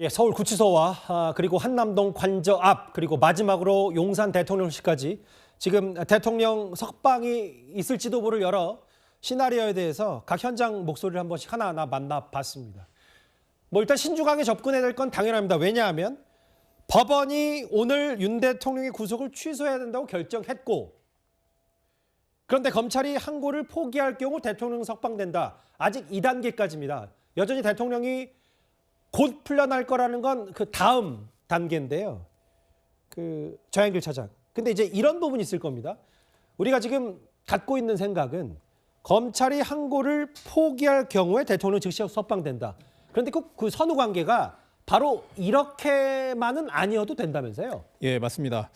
예, 서울 구치소와 그리고 한남동 관저 앞 그리고 마지막으로 용산 대통령실까지 지금 대통령 석방이 있을지도 모를 여러 시나리오에 대해서 각 현장 목소리를 한 번씩 하나하나 만나봤습니다. 일단 신중하게 접근해야 될 건 당연합니다. 왜냐하면 법원이 오늘 윤 대통령의 구속을 취소해야 된다고 결정했고, 그런데 검찰이 항고를 포기할 경우 대통령 석방된다. 아직 2단계까지입니다. 여전히 대통령이 곧 풀려날 거라는 건 그 다음 단계인데요. 저양길 차장. 근데 이제 이런 부분이 있을 겁니다. 우리가 지금 갖고 있는 생각은 검찰이 항고를 포기할 경우에 대통령 즉시 석방된다. 그런데 꼭 그 선후 관계가 바로 이렇게만은 아니어도 된다면서요? 예, 맞습니다.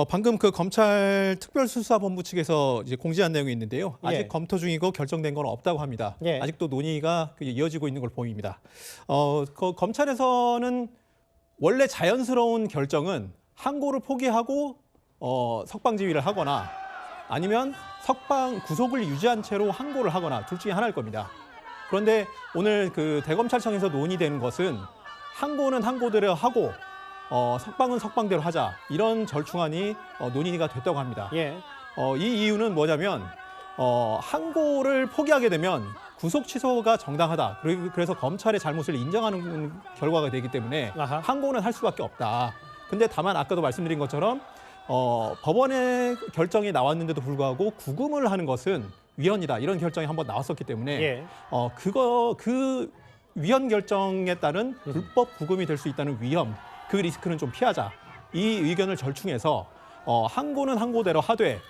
방금 그 검찰 특별수사본부 측에서 이제 공지한 내용이 있는데요. 아직 검토 중이고 결정된 건 없다고 합니다. 아직도 논의가 이어지고 있는 걸 보입니다. 검찰에서는 원래 자연스러운 결정은 항고를 포기하고 석방 지휘를 하거나 아니면 구속을 유지한 채로 항고를 하거나 둘 중에 하나일 겁니다. 그런데 오늘 그 대검찰청에서 논의되는 것은 항고는 항고대로 하고 석방은 석방대로 하자, 이런 절충안이 논의가 됐다고 합니다. 이 이유는 뭐냐면 항고를 포기하게 되면 구속 취소가 정당하다. 그래서 검찰의 잘못을 인정하는 결과가 되기 때문에 항고는 할 수밖에 없다. 근데 다만 아까도 말씀드린 것처럼 법원의 결정이 나왔는데도 불구하고 구금을 하는 것은 위헌이다, 이런 결정이 한번 나왔었기 때문에 그 위헌 결정에 따른 불법 구금이 될 수 있다는 위험, 그 리스크는 좀 피하자, 이 의견을 절충해서 항고는 항고대로 하되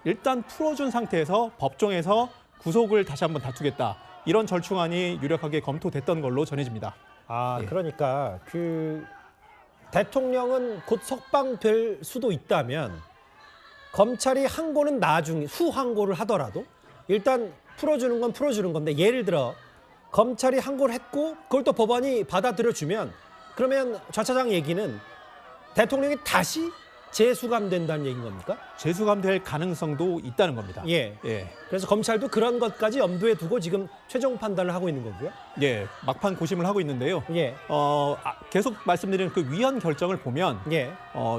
일단 풀어준 상태에서 법정에서 구속을 다시 한번 다투겠다, 이런 절충안이 유력하게 검토됐던 걸로 전해집니다. 그러니까 대통령은 곧 석방될 수도 있다면 검찰이 항고는 나중에 후항고를 하더라도 일단 풀어주는 건 풀어주는 건데, 예를 들어 검찰이 항고를 했고 그걸 또 법원이 받아들여주면, 그러면 좌 차장 얘기는 대통령이 다시 재수감된다는 얘기인 겁니까? 재수감될 가능성도 있다는 겁니다. 그래서 검찰도 그런 것까지 염두에 두고 지금 최종 판단을 하고 있는 거고요. 막판 고심을 하고 있는데요. 계속 말씀드리는 그 위헌 결정을 보면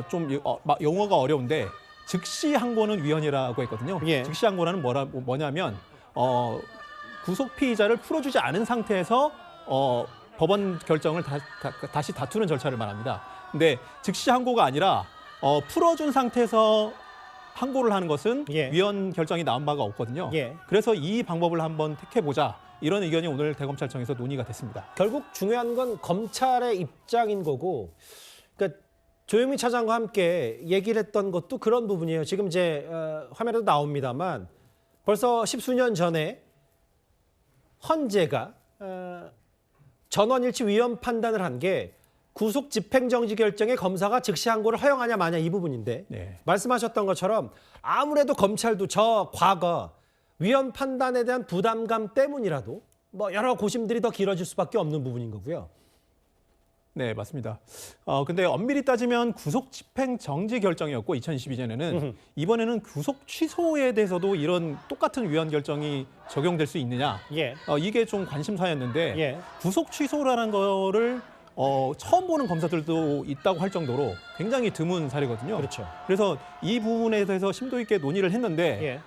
좀 용어가 어려운데 즉시 항고는 위헌이라고 했거든요. 즉시 항고라는 뭐냐면 구속 피의자를 풀어주지 않은 상태에서 법원 결정을 다시 다투는 절차를 말합니다. 근데 즉시 항고가 아니라 풀어준 상태에서 항고를 하는 것은 위헌 결정이 나온 바가 없거든요. 그래서 이 방법을 한번 택해보자, 이런 의견이 오늘 대검찰청에서 논의가 됐습니다. 결국 중요한 건 검찰의 입장인 거고, 그러니까 조현민 차장과 함께 얘기를 했던 것도 그런 부분이에요. 지금 이제 화면에도 나옵니다만 벌써 십수년 전에 헌재가 전원일치 위헌 판단을 한 게 구속 집행정지 결정에 검사가 즉시 항고를 허용하냐 마냐, 이 부분인데 말씀하셨던 것처럼 아무래도 검찰도 저 과거 위헌 판단에 대한 부담감 때문이라도 여러 고심들이 더 길어질 수밖에 없는 부분인 거고요. 네, 맞습니다. 근데 엄밀히 따지면 구속 집행 정지 결정이었고 2012년에는 이번에는 구속 취소에 대해서도 이런 똑같은 위헌 결정이 적용될 수 있느냐, 이게 좀 관심사였는데 구속 취소라는 거를 처음 보는 검사들도 있다고 할 정도로 굉장히 드문 사례거든요. 그래서 이 부분에 대해서 심도 있게 논의를 했는데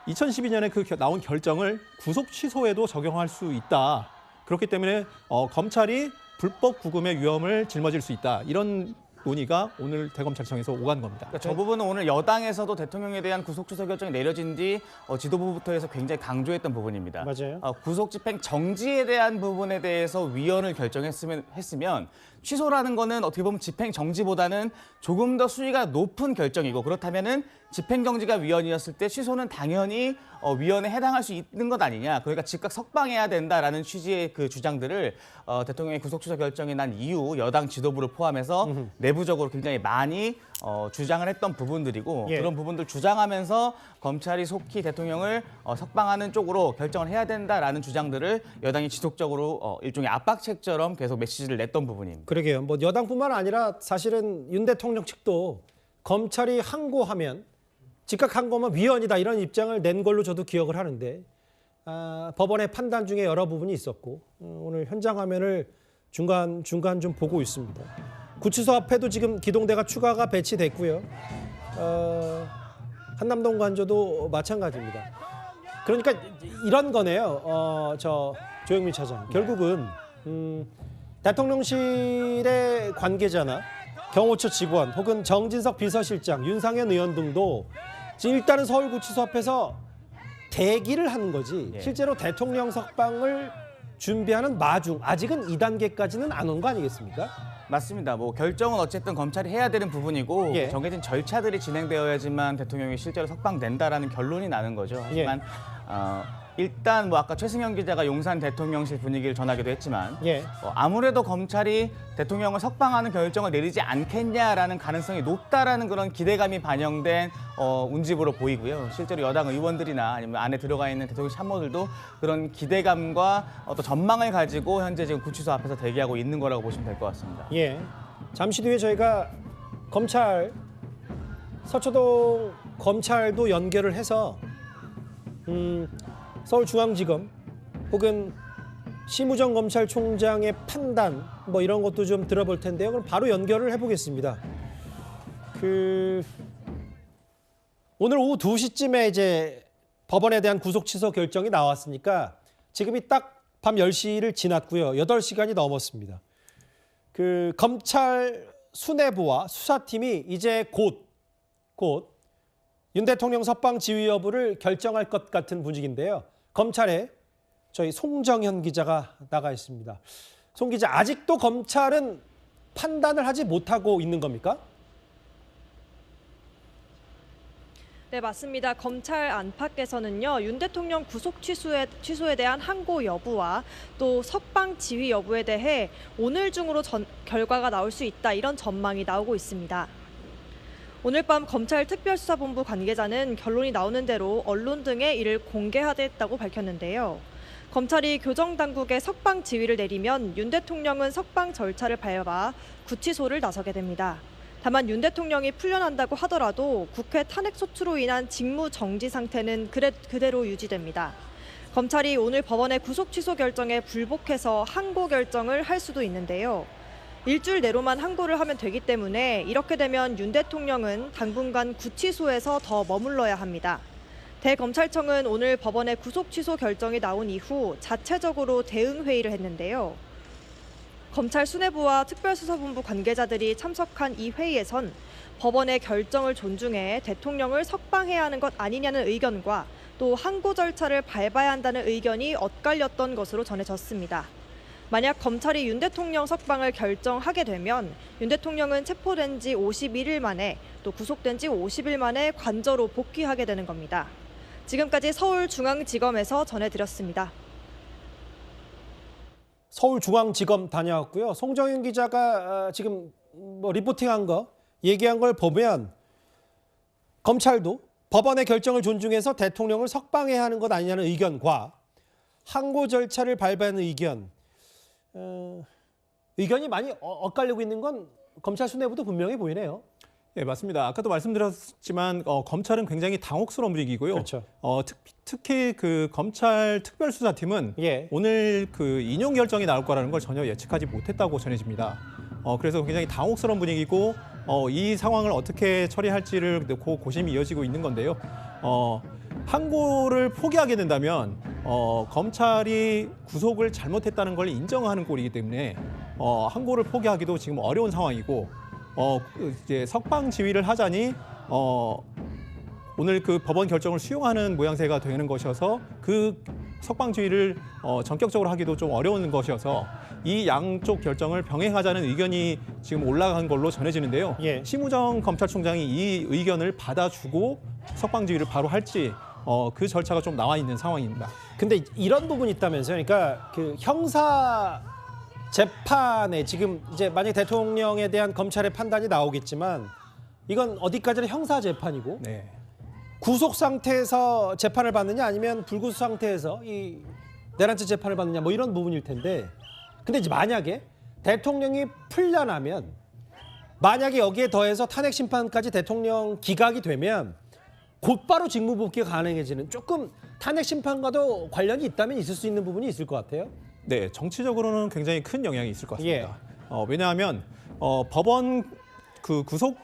2012년에 그 나온 결정을 구속 취소에도 적용할 수 있다. 그렇기 때문에 검찰이 불법 구금의 위험을 짊어질 수 있다, 이런 논의가 오늘 대검찰청에서 오간 겁니다. 그러니까 저 부분은 오늘 여당에서도 대통령에 대한 구속 취소 결정이 내려진 뒤 지도부부터 해서 굉장히 강조했던 부분입니다. 맞아요. 구속 집행 정지에 대한 부분에 대해서 위헌을 결정했으면 취소라는 거는 어떻게 보면 집행 정지보다는 조금 더 수위가 높은 결정이고, 그렇다면은 집행 정지가 위헌이었을 때 취소는 당연히 위헌에 해당할 수 있는 것 아니냐. 그러니까 즉각 석방해야 된다라는 취지의 그 주장들을 대통령의 구속 취소 결정이 난 이후 여당 지도부를 포함해서 내부적으로 굉장히 많이 주장을 했던 부분들이고, 그런 부분들 주장하면서 검찰이 속히 대통령을 석방하는 쪽으로 결정을 해야 된다라는 주장들을 여당이 지속적으로 일종의 압박책처럼 계속 메시지를 냈던 부분입니다. 그러게요. 여당뿐만 아니라 사실은 윤 대통령 측도 검찰이 항고하면 즉각 항고하면 위헌이다, 이런 입장을 낸 걸로 저도 기억을 하는데 법원의 판단 중에 여러 부분이 있었고 오늘 현장 화면을 중간 좀 보고 있습니다. 구치소 앞에도 지금 기동대가 추가가 배치됐고요. 한남동 관저도 마찬가지입니다. 그러니까 이런 거네요. 조영민 차장. 결국은 대통령실의 관계자나 경호처 직원 혹은 정진석 비서실장, 윤상현 의원 등도 지금 일단은 서울구치소 앞에서 대기를 하는 거지 실제로 대통령 석방을 준비하는 마중 아직은 2단계까지는 안 온 거 아니겠습니까? 맞습니다. 뭐 결정은 어쨌든 검찰이 해야 되는 부분이고 예. 정해진 절차들이 진행되어야지만 대통령이 실제로 석방된다라는 결론이 나는 거죠. 하지만 일단 뭐 아까 최승현 기자가 용산 대통령실 분위기를 전하기도 했지만 예. 아무래도 검찰이 대통령을 석방하는 결정을 내리지 않겠냐라는 가능성이 높다라는 그런 기대감이 반영된 운집으로 보이고요. 실제로 여당 의원들이나 아니면 안에 들어가 있는 대통령 참모들도 그런 기대감과 또 전망을 가지고 현재 지금 구치소 앞에서 대기하고 있는 거라고 보시면 될 것 같습니다. 예. 잠시 뒤에 저희가 검찰 서초동 검찰도 연결을 해서 서울중앙지검 혹은 심우정 검찰총장의 판단 뭐 이런 것도 좀 들어볼 텐데요. 그럼 바로 연결을 해보겠습니다. 오늘 오후 2시쯤에 이제 법원에 대한 구속 취소 결정이 나왔으니까 지금이 딱 밤 10시를 지났고요. 8시간이 넘었습니다. 검찰 수뇌부와 수사팀이 이제 곧 윤 대통령 석방 지휘 여부를 결정할 것 같은 분위기인데요. 검찰에 저희 송정현 기자가 나가 있습니다. 송 기자, 아직도 검찰은 판단을 하지 못하고 있는 겁니까? 네, 맞습니다. 검찰 안팎에서는요, 윤 대통령 구속 취소에 대한 항고 여부와 또 석방 지휘 여부에 대해 오늘 중으로 결과가 나올 수 있다, 이런 전망이 나오고 있습니다. 오늘 밤 검찰 특별수사본부 관계자는 결론이 나오는 대로 언론 등에 이를 공개하겠다고 밝혔는데요. 검찰이 교정당국에 석방 지휘를 내리면 윤 대통령은 석방 절차를 밟아 구치소를 나서게 됩니다. 다만 윤 대통령이 풀려난다고 하더라도 국회 탄핵 소추로 인한 직무 정지 상태는 그대로 유지됩니다. 검찰이 오늘 법원의 구속 취소 결정에 불복해서 항고 결정을 할 수도 있는데요. 일주일 내로만 항고를 하면 되기 때문에 이렇게 되면 윤 대통령은 당분간 구치소에서 더 머물러야 합니다. 대검찰청은 오늘 법원의 구속 취소 결정이 나온 이후 자체적으로 대응 회의를 했는데요. 검찰 수뇌부와 특별수사본부 관계자들이 참석한 이 회의에선 법원의 결정을 존중해 대통령을 석방해야 하는 것 아니냐는 의견과 또 항고 절차를 밟아야 한다는 의견이 엇갈렸던 것으로 전해졌습니다. 만약 검찰이 윤 대통령 석방을 결정하게 되면 윤 대통령은 체포된 지 51일 만에 또 구속된 지 50일 만에 관저로 복귀하게 되는 겁니다. 지금까지 서울중앙지검에서 전해드렸습니다. 서울중앙지검 다녀왔고요. 송정윤 기자가 지금 뭐 리포팅한 거, 얘기한 걸 보면 검찰도 법원의 결정을 존중해서 대통령을 석방해야 하는 것 아니냐는 의견과 항고 절차를 밟아야 하는 의견이 많이 엇갈리고 있는 건 검찰 수뇌부도 분명히 보이네요. 네, 맞습니다. 아까도 말씀드렸지만 검찰은 굉장히 당혹스러운 분위기고요. 그렇죠. 특히 검찰 특별수사팀은 오늘 인용 결정이 나올 거라는 걸 전혀 예측하지 못했다고 전해집니다. 그래서 굉장히 당혹스러운 분위기고 이 상황을 어떻게 처리할지를 놓고 고심이 이어지고 있는 건데요. 항고를 포기하게 된다면 검찰이 구속을 잘못했다는 걸 인정하는 꼴이기 때문에 항고를 포기하기도 지금 어려운 상황이고 이제 석방 지휘를 하자니 오늘 법원 결정을 수용하는 모양새가 되는 것이어서 석방 지휘를 전격적으로 하기도 좀 어려운 것이어서 이 양쪽 결정을 병행하자는 의견이 지금 올라간 걸로 전해지는데요. 심우정 검찰총장이 이 의견을 받아주고 석방 지휘를 바로 할지 그 절차가 좀 나와 있는 상황입니다. 근데 이런 부분이 있다면서요. 그러니까 형사 재판에 지금 이제 만약 대통령에 대한 검찰의 판단이 나오겠지만 이건 어디까지나 형사 재판이고 구속 상태에서 재판을 받느냐 아니면 불구속 상태에서 이 내란죄 재판을 받느냐 뭐 이런 부분일 텐데 근데 이제 만약에 대통령이 풀려나면 만약에 여기에 더해서 탄핵 심판까지 대통령 기각이 되면 곧바로 직무 복귀가 가능해지는 조금 탄핵 심판과도 관련이 있다면 있을 수 있는 부분이 있을 것 같아요. 네, 정치적으로는 굉장히 큰 영향이 있을 것 같습니다. 예. 왜냐하면 법원 그 구속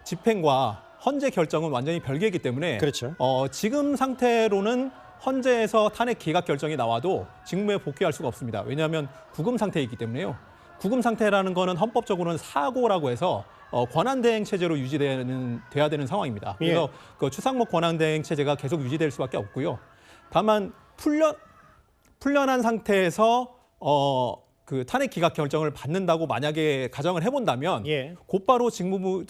집행과 헌재 결정은 완전히 별개이기 때문에 그렇죠. 지금 상태로는 헌재에서 탄핵 기각 결정이 나와도 직무에 복귀할 수가 없습니다. 왜냐하면 구금 상태이기 때문에요. 구금 상태라는 거는 헌법적으로는 사고라고 해서 권한대행 체제로 돼야 되는 상황입니다. 예. 그래서 그 추상목 권한대행 체제가 계속 유지될 수밖에 없고요. 다만 풀려난 상태에서 그 탄핵 기각 결정을 받는다고 만약에 가정을 해본다면 예. 곧바로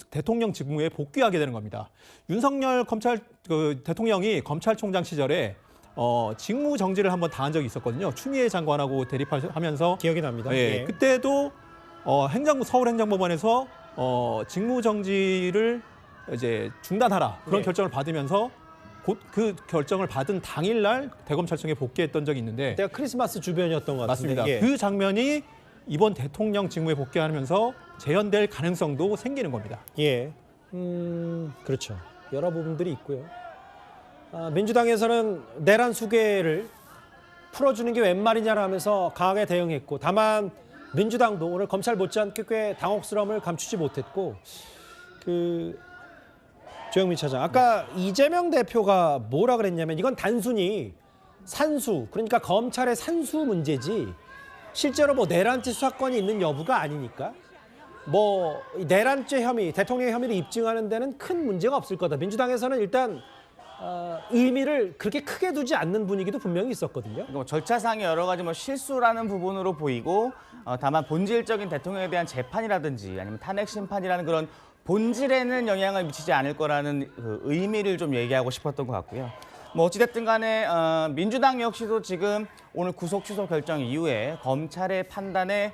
대통령 직무에 복귀하게 되는 겁니다. 윤석열 대통령이 검찰총장 시절에 직무 정지를 한번 당한 적이 있었거든요. 추미애 장관하고 대립하면서 기억이 납니다. 예, 그때도 서울행정법원에서 직무 정지를 이제 중단하라 그런 네. 결정을 받으면서 곧 그 결정을 받은 당일날 대검찰청에 복귀했던 적이 있는데 그때가 크리스마스 주변이었던 것 같은데. 맞습니다. 예. 그 장면이 이번 대통령 직무에 복귀하면서 재현될 가능성도 생기는 겁니다. 예. 그렇죠. 여러 부분들이 있고요. 민주당에서는 내란 수계를 풀어주는 게 웬 말이냐라면서 강하게 대응했고, 다만 민주당도 오늘 검찰 못지않게 꽤 당혹스러움을 감추지 못했고, 조영민 차장, 아까 이재명 대표가 뭐라 그랬냐면 이건 단순히 산수, 그러니까 검찰의 산수 문제지 실제로 뭐 내란죄 수사권이 있는 여부가 아니니까 뭐 내란죄 혐의, 대통령 혐의를 입증하는 데는 큰 문제가 없을 거다. 민주당에서는 일단 의미를 그렇게 크게 두지 않는 분위기도 분명히 있었거든요. 뭐 절차상의 여러 가지 뭐 실수라는 부분으로 보이고 다만 본질적인 대통령에 대한 재판이라든지 아니면 탄핵 심판이라는 그런 본질에는 영향을 미치지 않을 거라는 그 의미를 좀 얘기하고 싶었던 것 같고요. 뭐 어찌됐든 간에 민주당 역시도 지금 오늘 구속 취소 결정 이후에 검찰의 판단에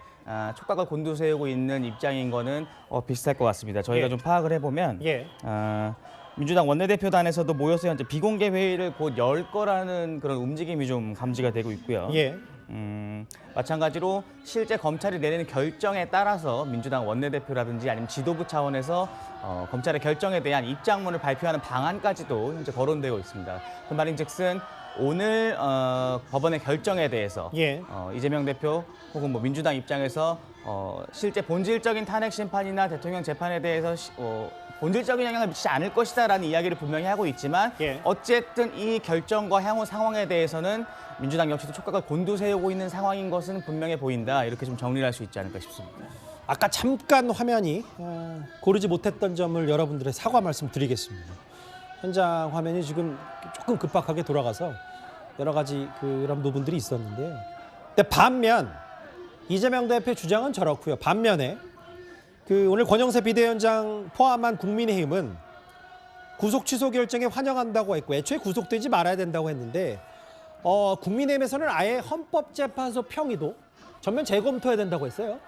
촉각을 곤두세우고 있는 입장인 거는 비슷할 것 같습니다. 저희가 예. 좀 파악을 해보면 예. 민주당 원내대표단에서도 모여서 현재 비공개 회의를 곧 열 거라는 그런 움직임이 좀 감지가 되고 있고요. 예. 마찬가지로 실제 검찰이 내리는 결정에 따라서 민주당 원내대표라든지 아니면 지도부 차원에서 검찰의 결정에 대한 입장문을 발표하는 방안까지도 현재 거론되고 있습니다. 그 말인즉슨 오늘 법원의 결정에 대해서 예. 이재명 대표 혹은 뭐 민주당 입장에서 실제 본질적인 탄핵 심판이나 대통령 재판에 대해서 본질적인 영향을 미치지 않을 것이다라는 이야기를 분명히 하고 있지만 예. 어쨌든 이 결정과 향후 상황에 대해서는 민주당 역시도 촉각을 곤두세우고 있는 상황인 것은 분명해 보인다. 이렇게 좀 정리를 할 수 있지 않을까 싶습니다. 아까 잠깐 화면이 고르지 못했던 점을 여러분들의 사과 말씀 드리겠습니다. 현장 화면이 지금 조금 급박하게 돌아가서 여러 가지 그런 부분들이 있었는데요. 근데 반면 이재명 대표 주장은 저렇고요. 반면에 오늘 권영세 비대위원장 포함한 국민의힘은 구속 취소 결정에 환영한다고 했고 애초에 구속되지 말아야 된다고 했는데 국민의힘에서는 아예 헌법재판소 평의도 전면 재검토해야 된다고 했어요.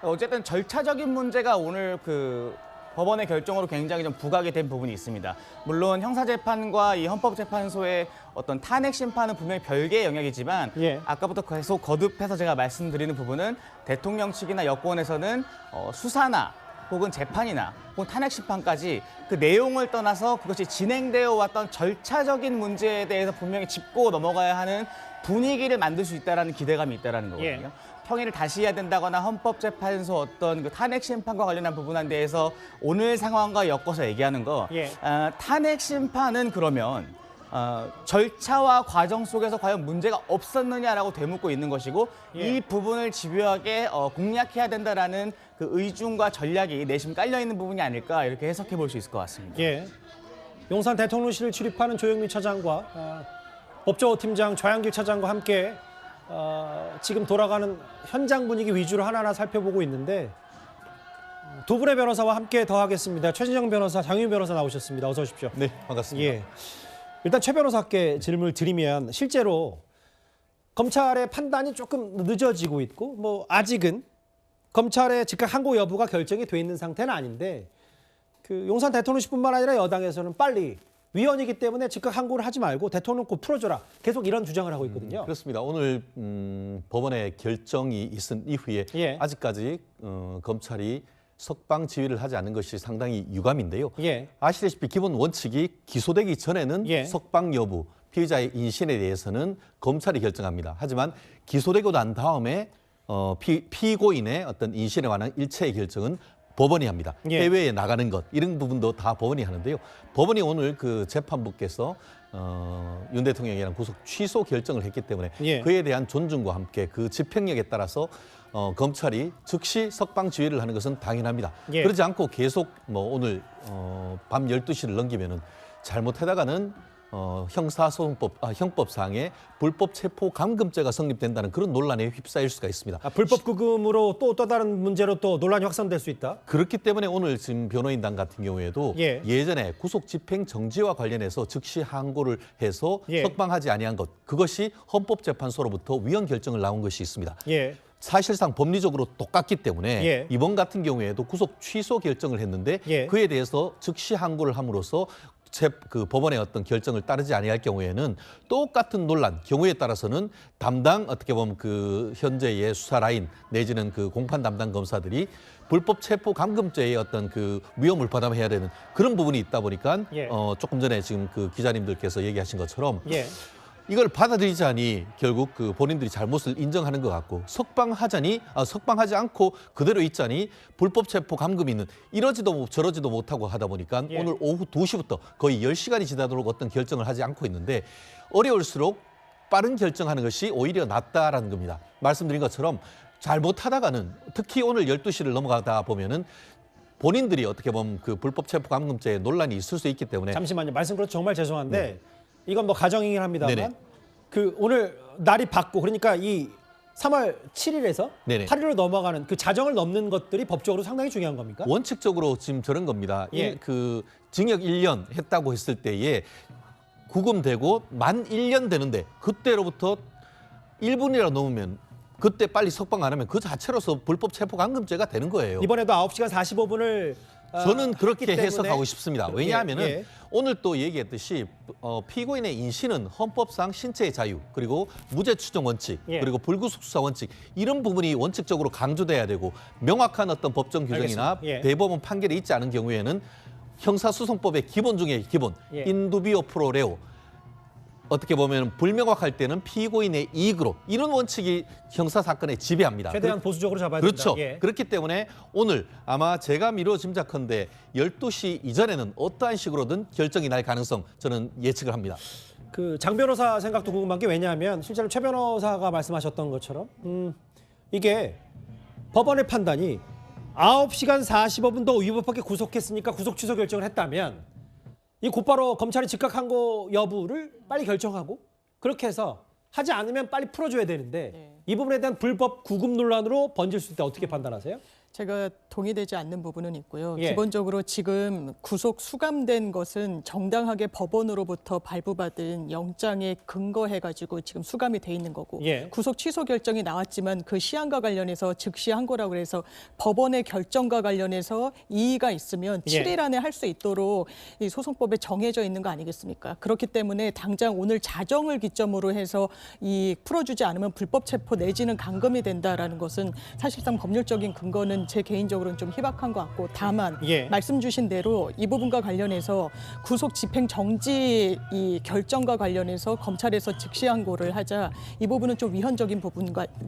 어쨌든 절차적인 문제가 오늘 그 법원의 결정으로 굉장히 좀 부각이 된 부분이 있습니다. 물론 형사재판과 이 헌법재판소의 어떤 탄핵 심판은 분명히 별개의 영역이지만 예. 아까부터 계속 거듭해서 제가 말씀드리는 부분은 대통령 측이나 여권에서는 수사나 혹은 재판이나 혹은 탄핵 심판까지 그 내용을 떠나서 그것이 진행되어 왔던 절차적인 문제에 대해서 분명히 짚고 넘어가야 하는 분위기를 만들 수 있다는 기대감이 있다는 거거든요. 예. 평의를 다시 해야 된다거나 헌법재판소 어떤 그 탄핵 심판과 관련한 부분에 대해서 오늘 상황과 엮어서 얘기하는 거 예. 탄핵 심판은 그러면 절차와 과정 속에서 과연 문제가 없었느냐라고 되묻고 있는 것이고 예. 이 부분을 집요하게 공략해야 된다라는 그 의중과 전략이 내심 깔려 있는 부분이 아닐까 이렇게 해석해 볼 수 있을 것 같습니다. 예. 용산 대통령실을 출입하는 조영민 차장과 법조팀장 좌양길 차장과 함께 지금 돌아가는 현장 분위기 위주로 하나하나 살펴보고 있는데 두 분의 변호사와 함께 더 하겠습니다. 최진영 변호사, 장윤 변호사 나오셨습니다. 어서 오십시오. 네, 반갑습니다. 예. 일단 최 변호사께 질문을 드리면 실제로 검찰의 판단이 조금 늦어지고 있고 뭐 아직은 검찰의 즉각 항고 여부가 결정이 돼 있는 상태는 아닌데 용산 대통령실뿐만 아니라 여당에서는 빨리 위헌이기 때문에 즉각 항고를 하지 말고 대통령 꼭 풀어줘라. 계속 이런 주장을 하고 있거든요. 그렇습니다. 오늘 법원의 결정이 있은 이후에 예. 아직까지 검찰이 석방 지휘를 하지 않는 것이 상당히 유감인데요. 예. 아시다시피 기본 원칙이 기소되기 전에는 예. 석방 여부 피의자의 인신에 대해서는 검찰이 결정합니다. 하지만 기소되고 난 다음에 피고인의 어떤 인신에 관한 일체의 결정은 법원이 합니다. 예. 해외에 나가는 것 이런 부분도 다 법원이 하는데요. 법원이 오늘 그 재판부께서 윤 대통령이랑 구속 취소 결정을 했기 때문에 예. 그에 대한 존중과 함께 그 집행력에 따라서 검찰이 즉시 석방 지휘를 하는 것은 당연합니다. 예. 그렇지 않고 계속 뭐 오늘 밤 12시를 넘기면은 잘못하다가는 형법상의 불법 체포 감금죄가 성립된다는 그런 논란에 휩싸일 수가 있습니다. 불법 구금으로 또 다른 문제로 또 논란이 확산될 수 있다. 그렇기 때문에 오늘 지금 변호인단 같은 경우에도 예. 예전에 구속 집행 정지와 관련해서 즉시 항고를 해서 예. 석방하지 아니한 것 그것이 헌법재판소로부터 위헌 결정을 나온 것이 있습니다. 예. 사실상 법리적으로 똑같기 때문에 예. 이번 같은 경우에도 구속 취소 결정을 했는데 예. 그에 대해서 즉시 항고를 함으로써 그 법원의 어떤 결정을 따르지 아니할 경우에는 똑같은 논란 경우에 따라서는 담당 어떻게 보면 그 현재의 수사 라인 내지는 그 공판 담당 검사들이 불법 체포 감금죄의 어떤 그 위험을 부담해야 되는 그런 부분이 있다 보니까 예. 조금 전에 지금 그 기자님들께서 얘기하신 것처럼 예. 이걸 받아들이자니 결국 그 본인들이 잘못을 인정하는 것 같고 석방하지 않고 그대로 있자니 불법 체포 감금이 있는 이러지도 저러지도 못하고 하다 보니까 예. 오늘 오후 2시부터 거의 10시간이 지나도록 어떤 결정을 하지 않고 있는데 어려울수록 빠른 결정하는 것이 오히려 낫다라는 겁니다. 말씀드린 것처럼 잘못하다가는 특히 오늘 12시를 넘어가다 보면은 본인들이 어떻게 보면 그 불법 체포 감금죄에 논란이 있을 수 있기 때문에 잠시만요. 말씀 그렇죠. 정말 죄송한데 이건 뭐 가정이긴 합니다만 네네. 그 오늘 날이 밝고 그러니까 이 3월 7일에서 네네. 8일로 넘어가는 그 자정을 넘는 것들이 법적으로 상당히 중요한 겁니까? 원칙적으로 지금 저런 겁니다. 예. 그 징역 1년 했다고 했을 때에 구금되고 만 1년 되는데 그때로부터 1분이라도 넘으면 그때 빨리 석방 안 하면 그 자체로서 불법 체포 감금죄가 되는 거예요. 이번에도 9시간 45분을 저는 그렇게 때문에 해석하고 싶습니다. 왜냐하면은 예. 오늘 또 얘기했듯이 피고인의 인신은 헌법상 신체의 자유 그리고 무죄 추정 원칙 예. 그리고 불구속 수사 원칙 이런 부분이 원칙적으로 강조돼야 되고 명확한 어떤 법정 규정이나 알겠습니다. 예. 대법원 판결이 있지 않은 경우에는 형사소송법의 기본 중에 기본 예. 인두비오 프로레오 어떻게 보면 불명확할 때는 피고인의 이익으로 이런 원칙이 형사 사건에 지배합니다. 최대한 보수적으로 잡아야 그렇죠. 된다. 예. 그렇기 때문에 오늘 아마 제가 미뤄 짐작컨대 12시 이전에는 어떠한 식으로든 결정이 날 가능성 저는 예측을 합니다. 그 장 변호사 생각도 궁금한 게 왜냐하면 실제로 최 변호사가 말씀하셨던 것처럼 이게 법원의 판단이 9시간 45분 더 위법하게 구속했으니까 구속 취소 결정을 했다면 이 곧바로 검찰이 즉각 항고 여부를 빨리 결정하고 그렇게 해서 하지 않으면 빨리 풀어줘야 되는데 이 부분에 대한 불법 구금 논란으로 번질 수 있다 어떻게 판단하세요? 제가 동의되지 않는 부분은 있고요. 예. 기본적으로 지금 구속 수감된 것은 정당하게 법원으로부터 발부받은 영장에 근거해가지고 지금 수감이 돼 있는 거고 예. 구속 취소 결정이 나왔지만 그 시한과 관련해서 즉시 항고라고 해서 법원의 결정과 관련해서 이의가 있으면 예. 7일 안에 할 수 있도록 이 소송법에 정해져 있는 거 아니겠습니까? 그렇기 때문에 당장 오늘 자정을 기점으로 해서 이 풀어주지 않으면 불법 체포 내지는 감금이 된다라는 것은 사실상 법률적인 근거는 제 개인적으로는 좀 희박한 것 같고 다만 예. 말씀 주신 대로 이 부분과 관련해서 구속 집행 정지 이 결정과 관련해서 검찰에서 즉시 항고를 하자 이 부분은 좀 위헌적인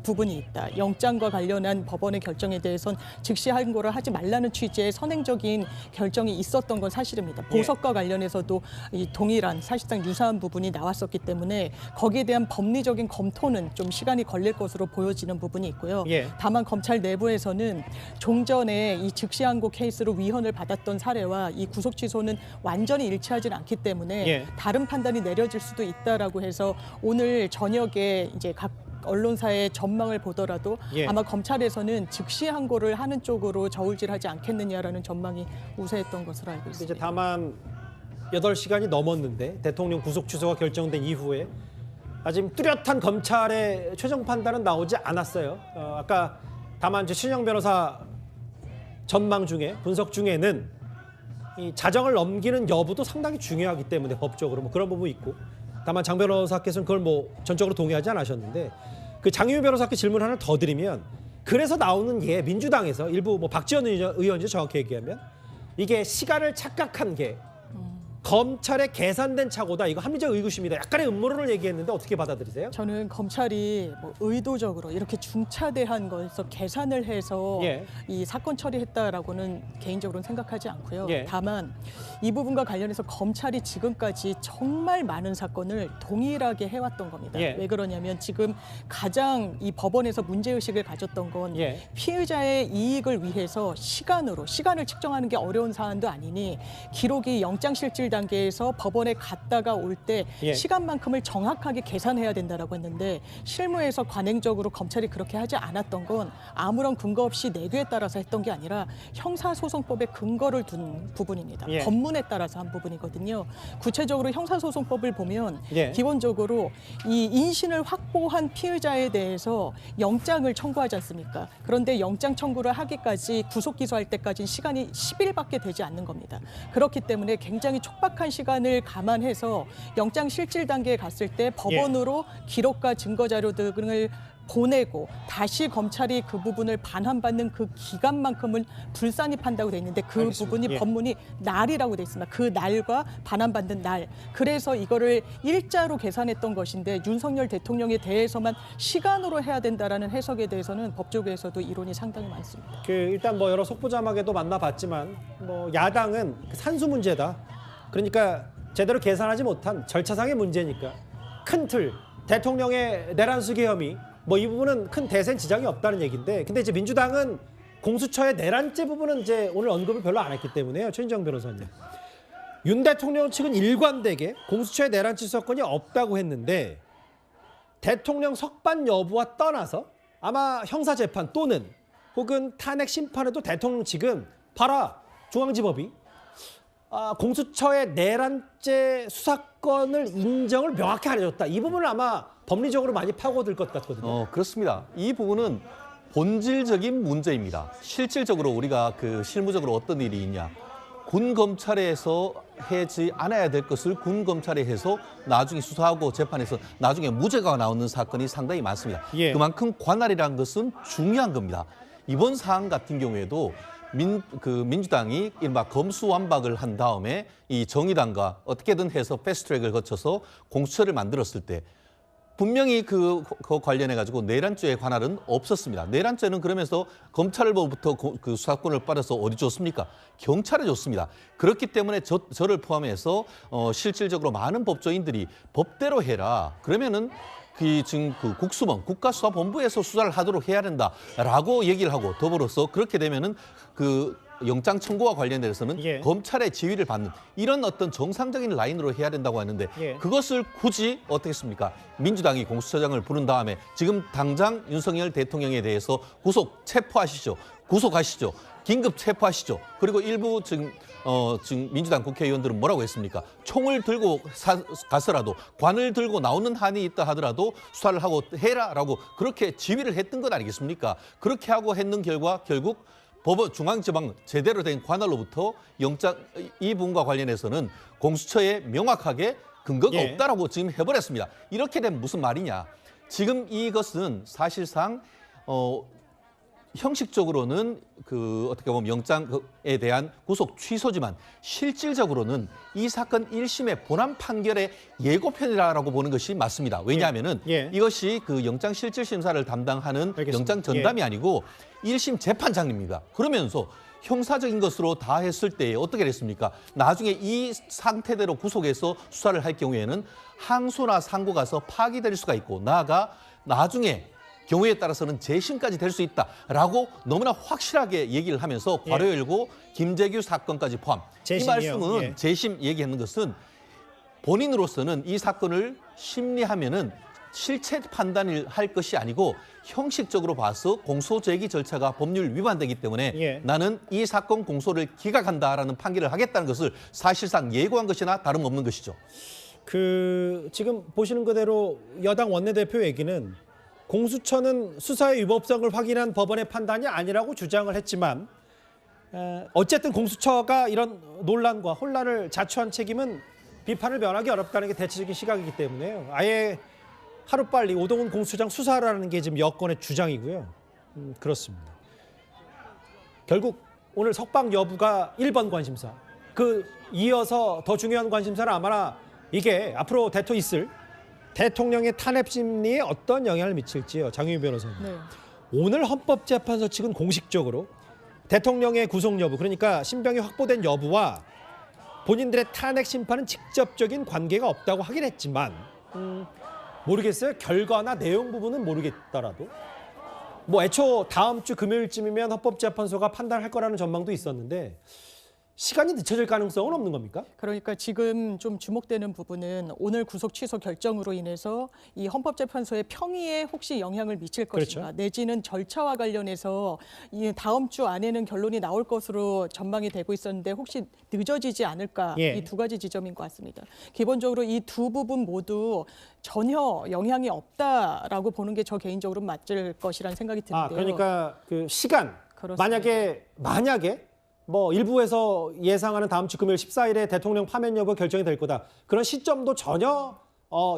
부분이 있다. 영장과 관련한 법원의 결정에 대해서는 즉시 항고를 하지 말라는 취지의 선행적인 결정이 있었던 건 사실입니다. 보석과 관련해서도 이 동일한 사실상 유사한 부분이 나왔었기 때문에 거기에 대한 법리적인 검토는 좀 시간이 걸릴 것으로 보여지는 부분이 있고요. 예. 다만 검찰 내부에서는 종전에 이 즉시 항고 케이스로 위헌을 받았던 사례와 이 구속 취소는 완전히 일치하지는 않기 때문에 예. 다른 판단이 내려질 수도 있다라고 해서 오늘 저녁에 이제 각 언론사의 전망을 보더라도 예. 아마 검찰에서는 즉시 항고를 하는 쪽으로 저울질하지 않겠느냐라는 전망이 우세했던 것으로 알고 이제 있습니다. 다만 8시간이 넘었는데 대통령 구속 취소가 결정된 이후에 아직 뚜렷한 검찰의 최종 판단은 나오지 않았어요. 아까 다만 이제 신영 변호사 전망 중에 분석 중에는 이 자정을 넘기는 여부도 상당히 중요하기 때문에 법적으로 뭐 그런 부분이 있고 다만 장 변호사께서는 그걸 뭐 전적으로 동의하지 않으셨는데 그 장유미 변호사께 질문 하나 더 드리면 그래서 나오는 게 민주당에서 일부 뭐 박지원 의원이죠 정확히 얘기하면 이게 시간을 착각한 게 검찰의 계산된 착오다. 이거 합리적 의구심이다. 약간의 음모론을 얘기했는데 어떻게 받아들이세요? 저는 검찰이 뭐 의도적으로 이렇게 중차대한 것에서 계산을 해서 예. 이 사건 처리했다라고는 개인적으로는 생각하지 않고요. 예. 다만 이 부분과 관련해서 검찰이 지금까지 정말 많은 사건을 동일하게 해왔던 겁니다. 예. 왜 그러냐면 지금 가장 이 법원에서 문제의식을 가졌던 건 예. 피의자의 이익을 위해서 시간을 측정하는 게 어려운 사안도 아니니 기록이 영장실질 단계에서 법원에 갔다가 올 때 예. 시간만큼을 정확하게 계산해야 된다라고 했는데 실무에서 관행적으로 검찰이 그렇게 하지 않았던 건 아무런 근거 없이 내규에 따라서 했던 게 아니라 형사소송법에 근거를 둔 부분입니다. 예. 법문에 따라서 한 부분이거든요. 구체적으로 형사소송법을 보면 예. 기본적으로 이 인신을 확보한 피의자에 대해서 영장을 청구하지 않습니까? 그런데 영장 청구를 하기까지 구속 기소할 때까지는 시간이 10일밖에 되지 않는 겁니다. 그렇기 때문에 굉장히 촉박한 시간을 감안해서 영장 실질 단계에 갔을 때 법원으로 기록과 증거 자료 등을 보내고 다시 검찰이 그 부분을 반환받는 그 기간만큼을 불산입한다고 돼 있는데 그 알겠습니다. 부분이 예. 법문이 날이라고 돼 있습니다. 그 날과 반환받는 날. 그래서 이거를 일자로 계산했던 것인데 윤석열 대통령에 대해서만 시간으로 해야 된다라는 해석에 대해서는 법조계에서도 이론이 상당히 많습니다. 일단 뭐 여러 속보 자막에도 만나봤지만 뭐 야당은 산수 문제다. 그러니까 제대로 계산하지 못한 절차상의 문제니까 큰 틀 대통령의 내란수계 혐의 뭐 이 부분은 큰 대세는 지장이 없다는 얘기인데 근데 이제 민주당은 공수처의 내란죄 부분은 이제 오늘 언급을 별로 안 했기 때문에요. 최인정 변호사님. 윤 대통령 측은 일관되게 공수처의 내란죄 수사권이 없다고 했는데 대통령 석방 여부와 떠나서 아마 형사재판 또는 혹은 탄핵 심판에도 대통령 측은 봐라 중앙지법이 공수처의 내란죄 수사권을 인정을 명확히 안 해줬다. 이 부분을 아마 법리적으로 많이 파고들 것 같거든요. 그렇습니다. 이 부분은 본질적인 문제입니다. 실질적으로 우리가 실무적으로 어떤 일이 있냐. 군 검찰에서 하지 않아야 될 것을 군 검찰에 해서 나중에 수사하고 재판에서 나중에 무죄가 나오는 사건이 상당히 많습니다. 예. 그만큼 관할이라는 것은 중요한 겁니다. 이번 사안 같은 경우에도 민주당이 이른바 검수완박을 한 다음에 이 정의당과 어떻게든 해서 패스트트랙을 거쳐서 공수처를 만들었을 때 분명히 그 관련해 가지고 내란죄의 관할은 없었습니다. 내란죄는 그러면서 검찰로부터 그 수사권을 받아서 어디 줬습니까? 경찰에 줬습니다. 그렇기 때문에 저를 포함해서 실질적으로 많은 법조인들이 법대로 해라. 그러면은 지금 국수본 국가수사본부에서 수사를 하도록 해야 된다라고 얘기를 하고 더불어서 그렇게 되면은 영장 청구와 관련돼서는 예. 검찰의 지휘를 받는 이런 어떤 정상적인 라인으로 해야 된다고 하는데 예. 그것을 굳이 어떻게 했습니까? 민주당이 공수처장을 부른 다음에 지금 당장 윤석열 대통령에 대해서 체포하시죠. 구속하시죠. 긴급 체포하시죠. 그리고 일부 지금 민주당 국회의원들은 뭐라고 했습니까? 총을 들고 가서라도 관을 들고 나오는 한이 있다 하더라도 수사를 하고 해라라고 그렇게 지휘를 했던 것 아니겠습니까? 그렇게 하고 했는 결과 결국 중앙지방 제대로 된 관할로부터 영장 이 부분과 관련해서는 공수처에 명확하게 근거가 예. 없다라고 지금 해버렸습니다. 이렇게 되면 무슨 말이냐? 지금 이것은 사실상 형식적으로는 어떻게 보면 영장에 대한 구속 취소지만 실질적으로는 이 사건 1심의 본안 판결의 예고편이라고 보는 것이 맞습니다. 왜냐하면은 예. 이것이 영장 실질 심사를 담당하는 알겠습니다. 영장 전담이 아니고 1심 재판장입니다. 그러면서 형사적인 것으로 다 했을 때 어떻게 됐습니까? 나중에 이 상태대로 구속해서 수사를 할 경우에는 항소나 상고 가서 파기될 수가 있고 나중에 경우에 따라서는 재심까지 될 수 있다라고 너무나 확실하게 얘기를 하면서 괄호 열고 김재규 사건까지 포함. 재심이요. 이 말씀은 예. 재심 얘기하는 것은 본인으로서는 이 사건을 심리하면은 실체 판단을 할 것이 아니고 형식적으로 봐서 공소 제기 절차가 법률 위반되기 때문에 예. 나는 이 사건 공소를 기각한다라는 판결을 하겠다는 것을 사실상 예고한 것이나 다름없는 것이죠. 지금 보시는 그대로 여당 원내대표 얘기는 공수처는 수사의 위법성을 확인한 법원의 판단이 아니라고 주장을 했지만 어쨌든 공수처가 이런 논란과 혼란을 자초한 책임은 비판을 면하기 어렵다는 게 대체적인 시각이기 때문에요. 아예 하루빨리 오동훈 공수처장 수사하라는 게 지금 여권의 주장이고요. 그렇습니다. 결국 오늘 석방 여부가 1번 관심사. 그 이어서 더 중요한 관심사는 아마나 이게 앞으로 있을 대통령의 탄핵 심리에 어떤 영향을 미칠지요. 장유희 변호사님. 네. 오늘 헌법재판소 측은 공식적으로 대통령의 구속 여부, 그러니까 신병이 확보된 여부와 본인들의 탄핵 심판은 직접적인 관계가 없다고 하긴 했지만 모르겠어요. 결과나 내용 부분은 모르겠더라도 뭐 애초 다음 주 금요일쯤이면 헌법재판소가 판단할 거라는 전망도 있었는데 시간이 늦춰질 가능성은 없는 겁니까? 그러니까 지금 좀 주목되는 부분은 오늘 구속 취소 결정으로 인해서 이 헌법재판소의 평의에 혹시 영향을 미칠 것인가, 그렇죠. 내지는 절차와 관련해서 이 다음 주 안에는 결론이 나올 것으로 전망이 되고 있었는데 혹시 늦어지지 않을까, 예. 이 두 가지 지점인 것 같습니다. 기본적으로 이 두 부분 모두 전혀 영향이 없다라고 보는 게 저 개인적으로 맞을 것이라는 생각이 드는데요. 그러니까 그 시간 그렇습니다. 만약에 뭐 일부에서 예상하는 다음 주 금요일 14일에 대통령 파면 여부 결정이 될 거다. 그런 시점도 전혀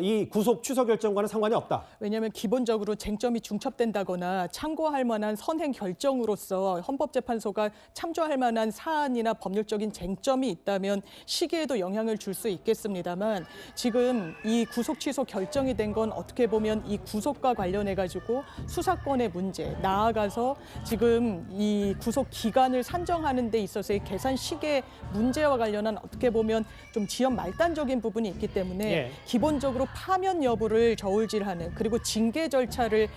이 구속 취소 결정과는 상관이 없다. 왜냐하면 기본적으로 쟁점이 중첩된다거나 참고할 만한 선행 결정으로서 헌법재판소가 참조할 만한 사안이나 법률적인 쟁점이 있다면 시기에도 영향을 줄 수 있겠습니다만 지금 이 구속 취소 결정이 된 건 어떻게 보면 이 구속과 관련해 가지고 수사권의 문제, 나아가서 지금 이 구속 기간을 산정하는 데 있어서의 계산 시계 문제와 관련한 어떻게 보면 좀 지연 말단적인 부분이 있기 때문에 예. 기본적으로 파면 여부를 저울질하는, 그리고 징계 절차를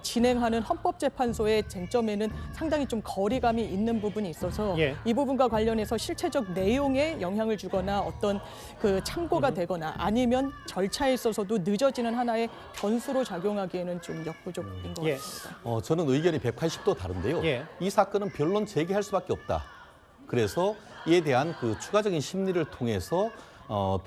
진행하는 헌법재판소의 쟁점에는 상당히 좀 거리감이 있는 부분이 있어서 예. 이 부분과 관련해서 실체적 내용에 영향을 주거나 어떤 그 참고가 되거나 아니면 절차에 있어서도 늦어지는 하나의 변수로 작용하기에는 좀 역부족인 것 예. 같습니다. 저는 의견이 180도 다른데요. 예. 이 사건은 변론 제기할 수밖에 없다. 그래서 이에 대한 그 추가적인 심리를 통해서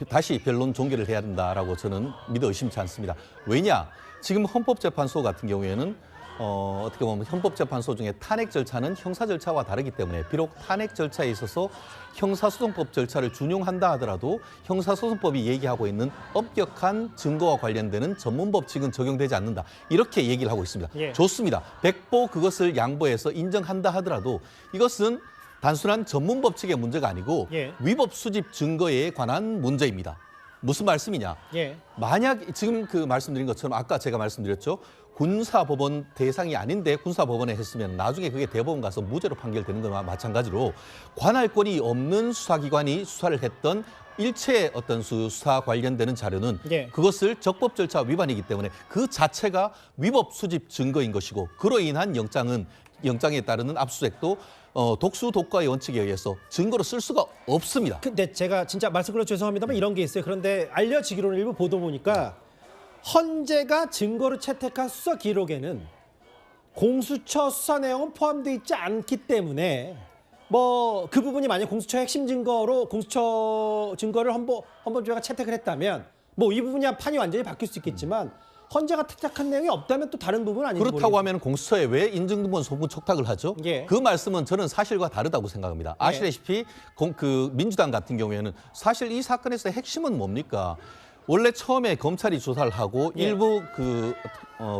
다시 변론 종결을 해야 된다라고 저는 믿어 의심치 않습니다. 왜냐? 지금 헌법재판소 같은 경우에는 어떻게 보면 헌법재판소 중에 탄핵 절차는 형사 절차와 다르기 때문에 비록 탄핵 절차에 있어서 형사소송법 절차를 준용한다 하더라도 형사소송법이 얘기하고 있는 엄격한 증거와 관련되는 전문법칙은 적용되지 않는다. 이렇게 얘기를 하고 있습니다. 예. 좋습니다. 백보 그것을 양보해서 인정한다 하더라도 이것은 단순한 전문법칙의 문제가 아니고 예. 위법 수집 증거에 관한 문제입니다. 무슨 말씀이냐? 예. 만약 지금 그 말씀드린 것처럼 아까 제가 말씀드렸죠. 군사법원 대상이 아닌데 군사법원에 했으면 나중에 그게 대법원 가서 무죄로 판결되는 것과 마찬가지로 관할권이 없는 수사기관이 수사를 했던 일체의 어떤 수사 관련되는 자료는 예. 그것을 적법 절차 위반이기 때문에 그 자체가 위법 수집 증거인 것이고 그로 인한 영장에 따르는 압수수색도 독수 독과의 원칙에 의해서 증거로 쓸 수가 없습니다. 근데 제가 진짜 말씀 걸어 죄송합니다만 이런 게 있어요. 그런데 알려지기로는 일부 보도 보니까 헌재가 증거로 채택한 수사 기록에는 공수처 수사 내용은 포함되어 있지 않기 때문에 뭐 그 부분이 만약 공수처 핵심 증거로 공수처 증거를 헌법조회가 채택을 했다면 뭐 이 부분이 판이 완전히 바뀔 수 있겠지만 헌재가 채택한 내용이 없다면 또 다른 부분은 아닌지 그렇다고 모르겠어요. 하면 공수처에 왜 인증등본 소문 촉탁을 하죠? 예. 그 말씀은 저는 사실과 다르다고 생각합니다. 아시다시피 그 민주당 같은 경우에는 사실 이 사건에서 핵심은 뭡니까? 원래 처음에 검찰이 조사를 하고 예. 일부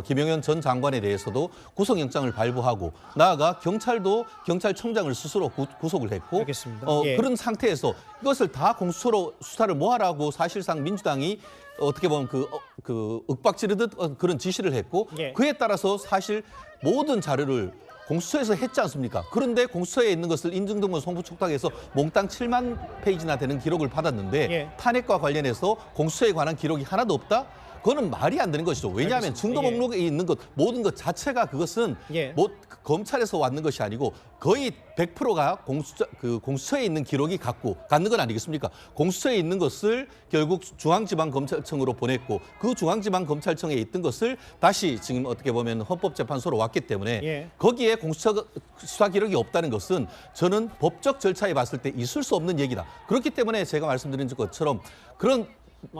김영현 전 장관에 대해서도 구속영장을 발부하고 나아가 경찰도 경찰청장을 스스로 구속을 했고 알겠습니다. 예. 그런 상태에서 이것을 다 공수처로 수사를 모아라고 사실상 민주당이 어떻게 보면 그 윽박지르듯 그런 지시를 했고 예. 그에 따라서 사실 모든 자료를 공수처에서 했지 않습니까? 그런데 공수처에 있는 것을 인증등본 송부 촉탁해서 몽땅 7만 페이지나 되는 기록을 받았는데 예. 탄핵과 관련해서 공수처에 관한 기록이 하나도 없다? 그거는 말이 안 되는 것이죠. 왜냐하면 알겠습니다. 증거 예. 목록에 있는 것 모든 것 자체가 그것은 예. 검찰에서 왔는 것이 아니고 거의 100%가 공수처에 있는 기록이 갖는 건 아니겠습니까? 공수처에 있는 것을 결국 중앙지방검찰청으로 보냈고 그 중앙지방검찰청에 있던 것을 다시 지금 어떻게 보면 헌법재판소로 왔기 때문에 예. 거기에 공수처 수사 기록이 없다는 것은 저는 법적 절차에 봤을 때 있을 수 없는 얘기다. 그렇기 때문에 제가 말씀드린 것처럼 그런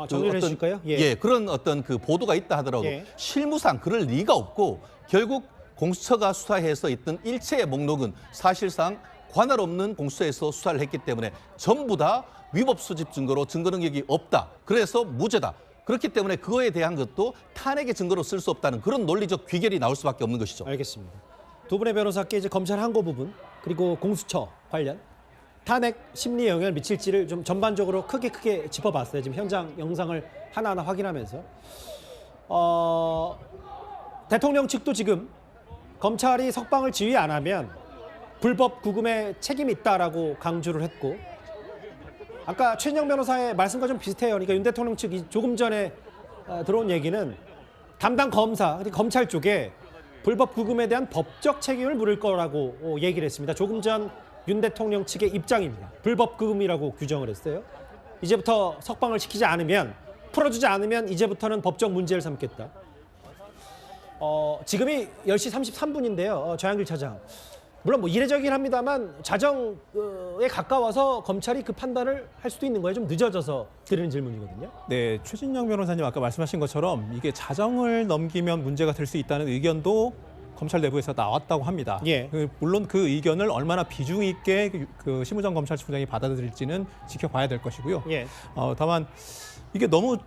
정리를 해주실까요? 예. 그런 어떤 그 보도가 있다 하더라도 예. 실무상 그럴 리가 없고 결국 공수처가 수사해서 있던 일체의 목록은 사실상 관할 없는 공수처에서 수사를 했기 때문에 전부 다 위법 수집 증거로 증거 능력이 없다. 그래서 무죄다. 그렇기 때문에 그거에 대한 것도 탄핵의 증거로 쓸 수 없다는 그런 논리적 귀결이 나올 수밖에 없는 것이죠. 알겠습니다. 두 분의 변호사께 이제 검찰 항고 부분 그리고 공수처 관련 탄핵 심리에 영향을 미칠지를 좀 전반적으로 크게 짚어봤어요. 지금 현장 영상을 하나하나 확인하면서 대통령 측도 지금 검찰이 석방을 지휘 안 하면 불법 구금에 책임이 있다라고 강조를 했고, 아까 최진영 변호사의 말씀과 좀 비슷해요. 그러니까 윤 대통령 측이 조금 전에 들어온 얘기는 담당 검사, 검찰 쪽에 불법 구금에 대한 법적 책임을 물을 거라고 얘기를 했습니다. 조금 전 윤 대통령 측의 입장입니다. 불법 구금이라고 규정을 했어요. 이제부터 석방을 시키지 않으면, 풀어주지 않으면 이제부터는 법적 문제를 삼겠다. 지금이 10시 33분인데요. 좌양길 차장. 물론 뭐 이례적이긴 합니다만 자정에 가까워서 검찰이 그 판단을 할 수도 있는 거예요. 좀 늦어져서 드리는 질문이거든요. 네, 최진영 변호사님 아까 말씀하신 것처럼 이게 자정을 넘기면 문제가 될 수 있다는 의견도 검찰 내부에서 나왔다고 합니다. 예. 물론 그 의견을 얼마나 비중 있게 그 심우정 검찰총장이 받아들일지는 지켜봐야 될 것이고요. 예. 다만 이게 너무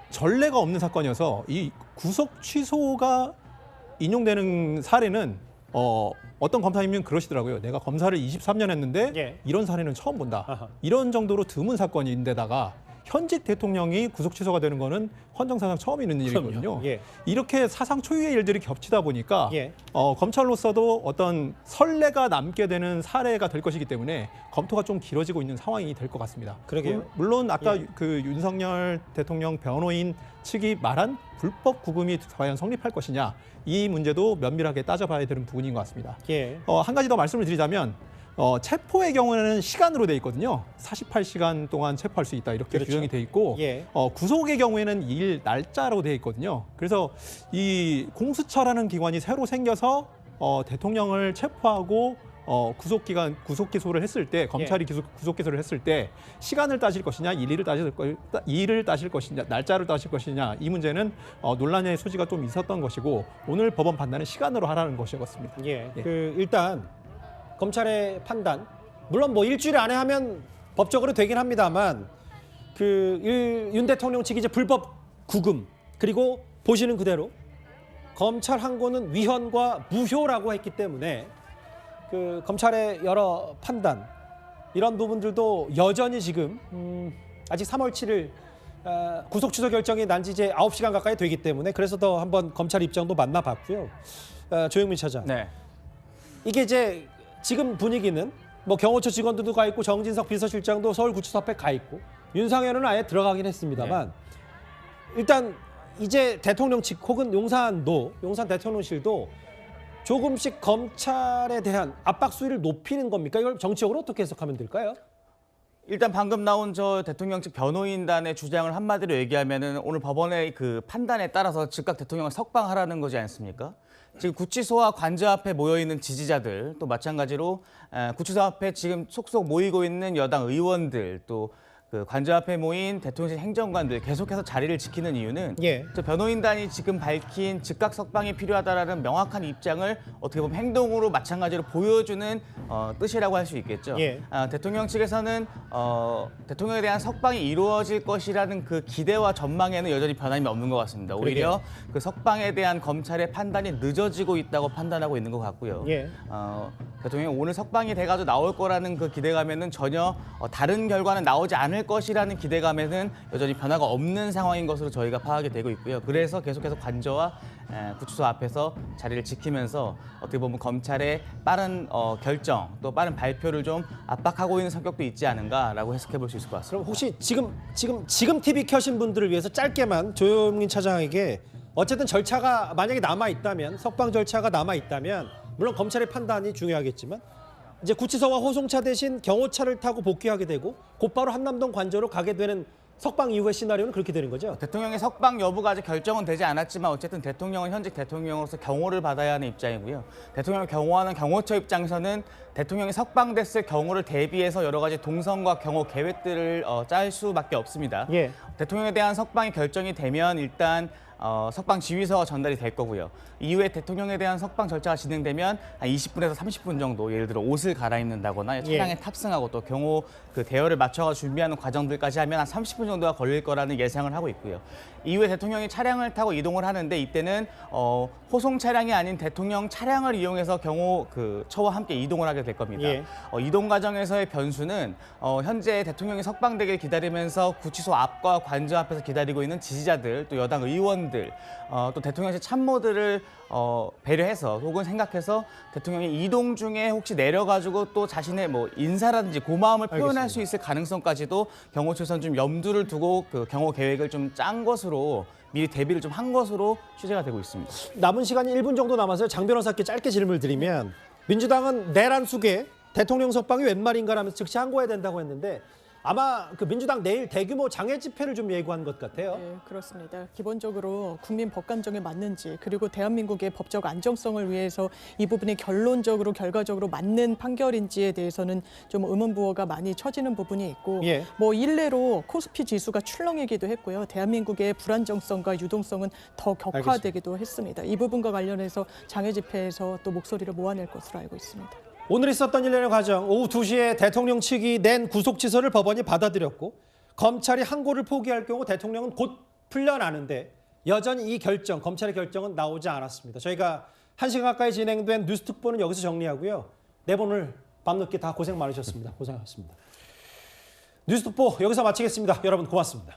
전례가 없는 사건이어서 이 구속 취소가 인용되는 사례는 어떤 검사님은 그러시더라고요. 내가 검사를 23년 했는데 예. 이런 사례는 처음 본다. 아하. 이런 정도로 드문 사건인데다가 현직 대통령이 구속 취소가 되는 거는 헌정사상 처음 있는 일이거든요. 예. 이렇게 사상 초유의 일들이 겹치다 보니까 예. 검찰로서도 어떤 선례가 남게 되는 사례가 될 것이기 때문에 검토가 좀 길어지고 있는 상황이 될 것 같습니다. 그러게요. 물론 아까 예. 그 윤석열 대통령 변호인 측이 말한 불법 구금이 과연 성립할 것이냐, 이 문제도 면밀하게 따져봐야 되는 부분인 것 같습니다. 예. 한 가지 더 말씀을 드리자면 체포의 경우에는 시간으로 돼 있거든요. 48시간 동안 체포할 수 있다, 이렇게 그렇죠. 규정이 돼 있고 예. 구속의 경우에는 일 날짜로 돼 있거든요. 그래서 이 공수처라는 기관이 새로 생겨서 대통령을 체포하고 구속 기소를 했을 때, 검찰이 구속 기소를 했을 때 시간을 따질 것이냐, 일을 따질 것이냐, 날짜를 따질 것이냐, 이 문제는 논란의 소지가 좀 있었던 것이고, 오늘 법원 판단은 시간으로 하라는 것이었습니다. 예. 예. 일단 검찰의 판단, 물론 뭐 일주일 안에 하면 법적으로 되긴 합니다만 윤 대통령 측이 이제 불법 구금, 그리고 보시는 그대로 검찰 항고는 위헌과 무효라고 했기 때문에 그 검찰의 여러 판단, 이런 부분들도 여전히 지금 아직 3월 7일 구속 취소 결정이 난 지 이제 9시간 가까이 되기 때문에, 그래서 더 한번 검찰 입장도 만나봤고요. 조영민 차장. 네. 이게 이제 지금 분위기는 뭐 경호처 직원들도 가 있고 정진석 비서실장도 서울구치소 앞에 가 있고 윤상현은 아예 들어가긴 했습니다만 일단 이제 대통령 측 혹은 용산 대통령실도 조금씩 검찰에 대한 압박 수위를 높이는 겁니까? 이걸 정치적으로 어떻게 해석하면 될까요? 일단 방금 나온 저 대통령 측 변호인단의 주장을 한마디로 얘기하면은 오늘 법원의 그 판단에 따라서 즉각 대통령을 석방하라는 거지 않습니까? 지금 구치소와 관저 앞에 모여 있는 지지자들, 또 마찬가지로 구치소 앞에 지금 속속 모이고 있는 여당 의원들, 또 그 관저 앞에 모인 대통령실 행정관들 계속해서 자리를 지키는 이유는 예. 저 변호인단이 지금 밝힌 즉각 석방이 필요하다라는 명확한 입장을 어떻게 보면 행동으로 마찬가지로 보여주는 뜻이라고 할 수 있겠죠. 예. 대통령 측에서는 대통령에 대한 석방이 이루어질 것이라는 그 기대와 전망에는 여전히 변함이 없는 것 같습니다. 오히려 그 석방에 대한 검찰의 판단이 늦어지고 있다고 판단하고 있는 것 같고요. 예. 대통령이 오늘 석방이 돼가지고 나올 거라는 그 기대감에는 전혀 다른 결과는 나오지 않을 것이라는 기대감에는 여전히 변화가 없는 상황인 것으로 저희가 파악이 되고 있고요. 그래서 계속해서 관저와 구치소 앞에서 자리를 지키면서 어떻게 보면 검찰의 빠른 결정, 또 빠른 발표를 좀 압박하고 있는 성격도 있지 않은가라고 해석해 볼 수 있을 것 같습니다. 그럼 혹시 지금 TV 켜신 분들을 위해서 짧게만 조영민 차장에게, 어쨌든 절차가 만약에 남아 있다면, 석방 절차가 남아 있다면 물론 검찰의 판단이 중요하겠지만 이제 구치소와 호송차 대신 경호차를 타고 복귀하게 되고 곧바로 한남동 관저로 가게 되는 석방 이후의 시나리오는 그렇게 되는 거죠? 대통령의 석방 여부가 아직 결정은 되지 않았지만 어쨌든 대통령은 현직 대통령으로서 경호를 받아야 하는 입장이고요. 대통령을 경호하는 경호처 입장에서는 대통령이 석방됐을 경우를 대비해서 여러 가지 동선과 경호 계획들을 짤 수밖에 없습니다. 예. 대통령에 대한 석방이 결정이 되면 일단 석방 지휘서가 전달이 될 거고요. 이후에 대통령에 대한 석방 절차가 진행되면 한 20분에서 30분 정도 예를 들어 옷을 갈아입는다거나 차량에 탑승하고 또 경호 그 대여를 맞춰가 준비하는 과정들까지 하면 한 30분 정도가 걸릴 거라는 예상을 하고 있고요. 이후에 대통령이 차량을 타고 이동을 하는데 이때는 호송 차량이 아닌 대통령 차량을 이용해서 경호 그 처와 함께 이동을 하게 될 겁니다. 예. 이동 과정에서의 변수는 현재 대통령이 석방되길 기다리면서 구치소 앞과 관저 앞에서 기다리고 있는 지지자들 또 여당 의원들 또 대통령실 참모들을 배려해서 혹은 생각해서 대통령이 이동 중에 혹시 내려가지고 또 자신의 뭐 인사라든지 고마움을 표현할 수 있을 가능성까지도 경호 측에서는 좀 염두를 두고 그 경호 계획을 좀 짠 것으로 미리 대비를 좀 한 것으로 취재가 되고 있습니다. 남은 시간이 1분 정도 남아서요. 장 변호사께 짧게 질문을 드리면 민주당은 내란 속에 대통령 석방이 웬 말인가라면서 즉시 항고해야 된다고 했는데 아마 그 민주당 내일 대규모 장애 집회를 좀 예고한 것 같아요. 네, 그렇습니다. 기본적으로 국민 법감정에 맞는지 그리고 대한민국의 법적 안정성을 위해서 이 부분이 결론적으로 결과적으로 맞는 판결인지에 대해서는 좀 의문부호가 많이 처지는 부분이 있고 예. 뭐 일례로 코스피 지수가 출렁이기도 했고요. 대한민국의 불안정성과 유동성은 더 격화되기도 했습니다. 이 부분과 관련해서 장애 집회에서 또 목소리를 모아낼 것으로 알고 있습니다. 오늘 있었던 일련의 과정, 오후 2시에 대통령 측이 낸 구속 취소를 법원이 받아들였고 검찰이 항고를 포기할 경우 대통령은 곧 풀려나는데 여전히 이 결정, 검찰의 결정은 나오지 않았습니다. 저희가 1시간 가까이 진행된 뉴스특보는 여기서 정리하고요. 내일 오늘 밤늦게 다 고생 많으셨습니다. 고생하셨습니다. 뉴스특보 여기서 마치겠습니다. 여러분 고맙습니다.